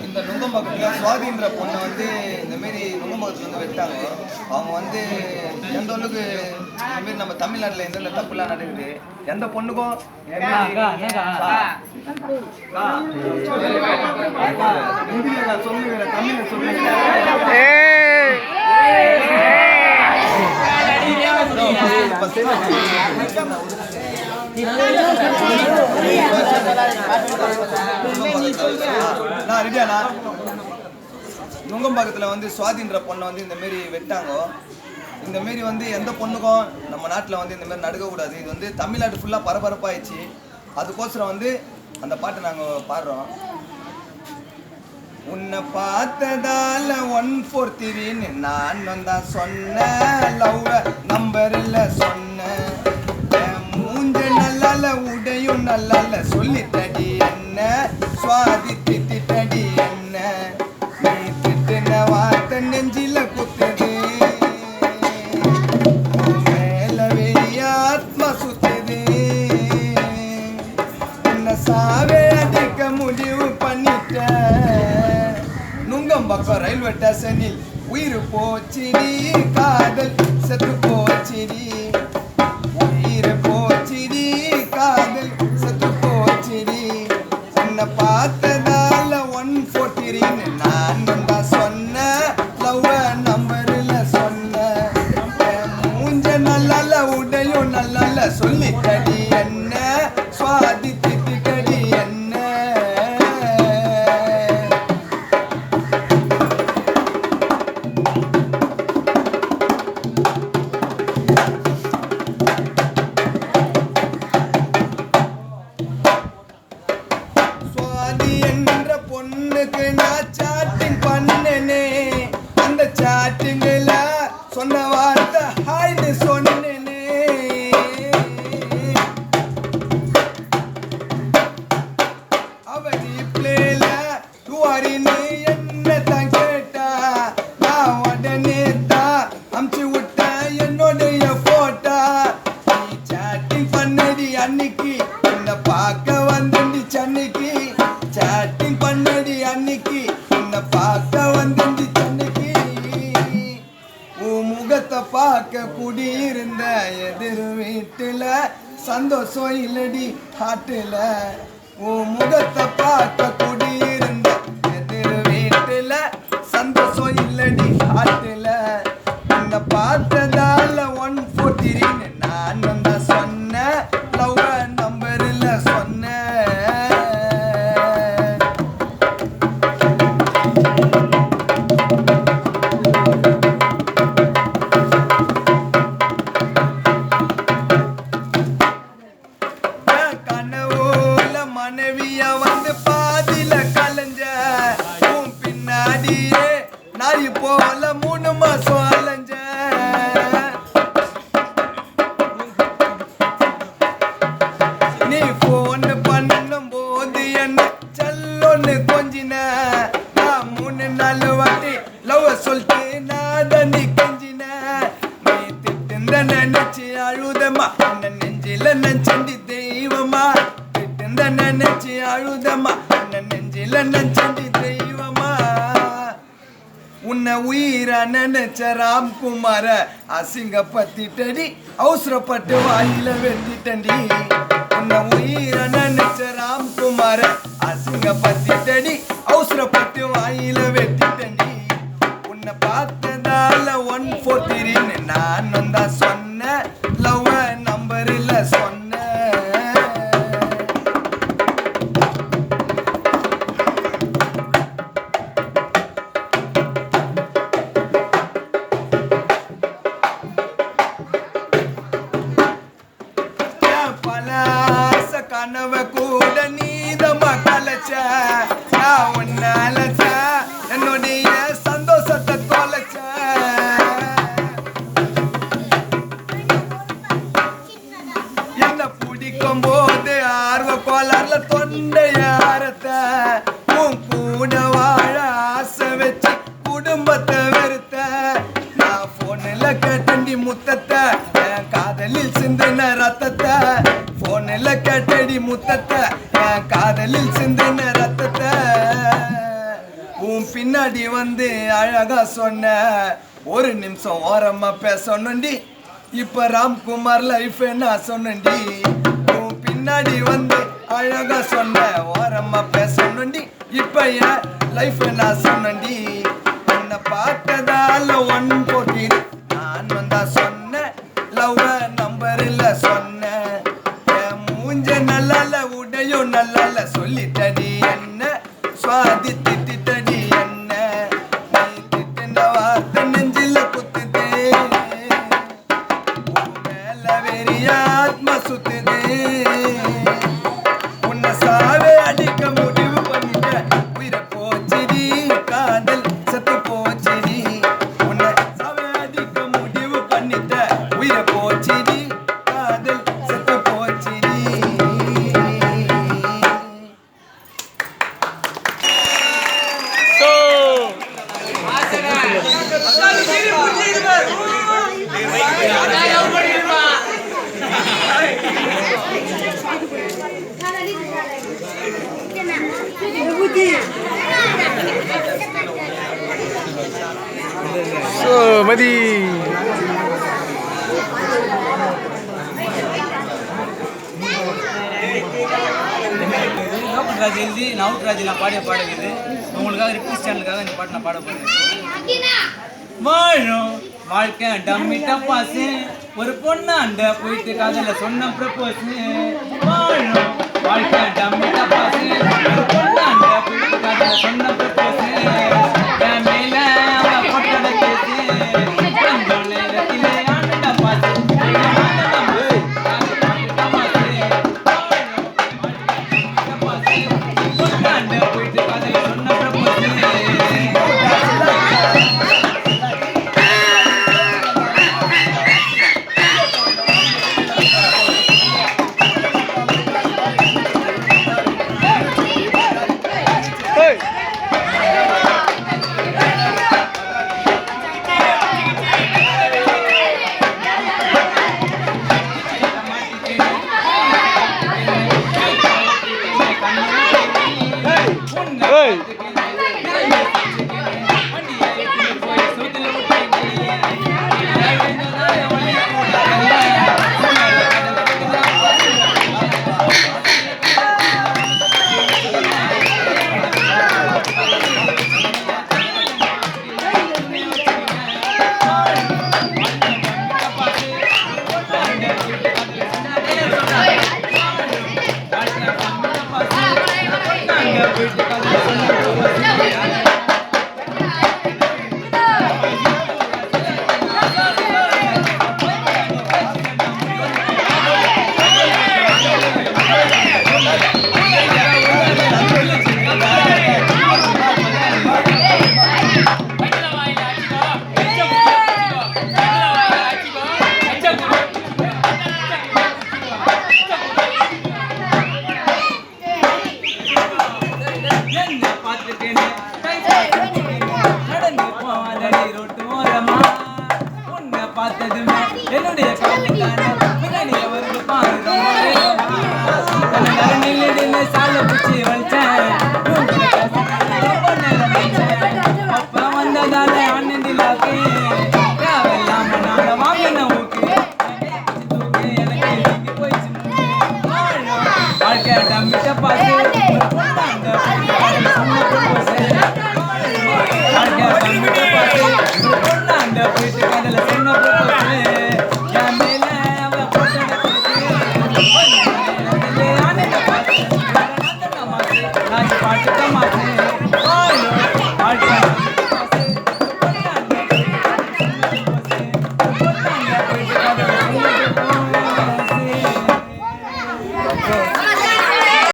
இந்த நுங்கம்பாக்கத்தில் சுவாதின்ற பொண்ணை வந்து இந்தமாரி நுங்கம்பாக்கத்தில் வெட்டாங்க. அவங்க வந்து எந்த அளவுக்கு இந்தமாரி நம்ம தமிழ்நாட்டில் எந்தெந்த தப்புலாம் நடக்குது, எந்த பொண்ணுக்கும் நான் சொல்லுவேன், தமிழில் சொல்லுவேன். நுங்கம்பாக்கத்தில் வந்து சுவாதின்ற பொண்ணை வந்து இந்தமாரி வெட்டாங்க. இந்தமாரி வந்து எந்த பொண்ணுக்கும் நம்ம நாட்டில் வந்து இந்தமாரி நடக்கக்கூடாது. இது வந்து தமிழ்நாடு ஃபுல்லாக பரபரப்பாகிடுச்சு. அதுக்கோசரம் வந்து அந்த பாட்டை நாங்கள் பாடுறோம். உன்னை பார்த்ததால 143 நான் தான் சொன்னேன், லவ் நம்பரில் சொன்னேன். மூஞ்ச நல்லால உடையும் நல்லால சொல்லி தடி என்ன, சுவாதி திட்டடி என்ன, நீ திட்டின வார்த்தை நெஞ்சில குத்துது, மேல வெளிய ஆத்மா சுத்துது. உன்னை சாவே அடிக்க முடிவு பண்ணிட்ட. நுங்கம்பாக்கம் ரயில்வே ஸ்டேஷனில் உயிர் போச்சிடி, காதல் செத்து போச்சிடி, உயிர் போச்சிடி, காதல் செத்து போச்சிடி. உன்னை பார்த்ததால 143 நான் தான் சொன்னேன், லவ் நம்பரில் சொன்னேன். மூஞ்ச நல்லால உடையும் நல்லால சொல்லி தடி என்ன, சுவாதி திட்டடி என்ன. பொண்ணுக்கு நான் சாட்டிங் பண்ணனே, அந்த சாட்டிங்கில் சொன்ன வார்த்தை ஹாய்னு சொன்னேனே. அவதி பிளேல துவாரின்னு என்ன தான் கேட்டா, நான் உடனே தான் அமுச்சு விட்டேன் என்னுடைய போட்டா. நீ சாட்டிங் பண்ணடி அன்னைக்கு, இந்த பார்க்க வந்தண்டி சென்னைக்கு. சாட்டிங் பண்ணடி அன்னைக்கு, உன்னை பார்க்க வந்தண்டி சென்னைக்கு. உன் முகத்தை பார்க்க குடியிருந்த எதிர் வீட்டுல சந்தோஷம் இல்லடி ஹாட்டுல. உன் முகத்தை பார்க்க குடியிருந்த எதிர் வீட்டுல சந்தோஷம் இல்லடி ஹாட்டுல. உன்னை பார்த்ததால 143 நான் தான் சொன்னேன், லவ் நம்பரில் சொன்னேன். மனைவிய வந்து பாதில கலைஞ்ச, உன் பின்னாடியே நாய் போல 3 மாசம் அலைஞ்ச. நீ போன் பண்ணும் போது என்ன செல்லொன்னு கொஞ்சின, நான் 3 நாள் வாட்டி லவ் சொல்லிட்டு நான் நீ கெஞ்சின. நீ திட்டுந்த நினைச்சு அழுதமா, உன்னை நெஞ்சில நெஞ்சண்டி தெய்வமா. நினைச்சு அழுதமா, உன்னை நெஞ்சில நெஞ்சண்டி தெய்வமா. உன்னை உயிரா நினைச்ச ராம்குமார அசிங்கப்பத்திட்டடி, அவசரப்பட்டு வாயில வெட்டிட்டண்டி. உன்னை உயிரா நினைச்ச ராம்குமார அசிங்கப்பத்திட்டடி, அவசரப்பட்டு வாயில வெட்டிட்டண்டி. உன்னை பார்த்ததால 143 நான் தான் சொன்னேன், லவ் நம்பரில் சொன்னேன். கனவ கூட நீதமா கலைச்ச, நான் உன்னாலச்ச என்னுடைய சந்தோஷத்தை தொலைச்ச. என்ன பிடிக்கும் போது ஆர்வ கோளாறுல தொண்டைய அறுத்த, உன் கூட வாழ ஆசை வச்சு குடும்பத்தை வெறுத்த. நான் போன்ல கேட்டண்டி முத்தத்தை, என் காதலில் சிந்தின ரத்தத்தை. போன்ல கேட்டடி முத்தத்தை, என் காதலில் சிந்தின ரத்தத்தை உன் பின்னாடி வந்து அழகா சொன்ன ஒரு நிமிஷம் ஓரமா பேசணுண்டி இப்ப ராம்குமார் லைஃப் நான் சொன்னண்டி உன் பின்னாடி வந்து அழகா சொன்ன ஓரமா பேசணுண்டி இப்ப என் லைஃப் நான் சொன்னண்டி உன்னை பார்த்ததால ஒன் போட்டி நான் வந்தா சொன்ன லவ் நம்பர் இல்ல சொன்ன என் மூஞ்ச நல்லால உடையும் நல்லால சொல்லிட்டடி என்ன சுவாதி திட்டடி என்ன நீ திட்டின வார்த்தை நெஞ்சில குத்துது மேல வெறிய ஆத்மா சுத்துது உன்னை சாவே அடிக்க முடிவு பண்ணிட்ட உயிரை போச்சுடி காதல் செத்து போச்சுடி உன்னை சாவே அடிக்க முடிவு பண்ணிட்ட உயிரை போச்சுடி காதல் செத்து போச்சுடி மதி ராஜ் எழுதி நவுட்ராஜ் நான் பாடிய பாடுகிறது உங்களுக்காக ரிப்பீஸ் சேனலுக்காக இந்த பாட்டு நான் பாட போகிறேன். வாழும் வாழ்க்கை டம்மி டப்பாசு ஒரு பொண்ணாண்ட போயிட்டு காதல சொன்ன ப்ரப்போஸ் வாழும் வாழ்க்கை டம்மி டப்பாசு ஒரு பொண்ணாண்ட போயிட்டு காதல சொன்ன ப்ரப்போஸ் என் மேல அவளை பொட்டட கேட்டு கொஞ்சம் நேரத்திலே ஆண்ட டப்பாசு போயிட்டு காதல சொன்ன ப்ரப்போஸ் பார்த்ததுமே என்னுடைய சால பிடிச்சி வச்சேன் அப்ப வந்ததால அண்ணந்திலாக்கு தேவையில்லாம நாங்க வாங்கின ஊக்கு எனக்கு போயிடுச்சு வாழ்க்கை டம்பிட்ட பார்த்து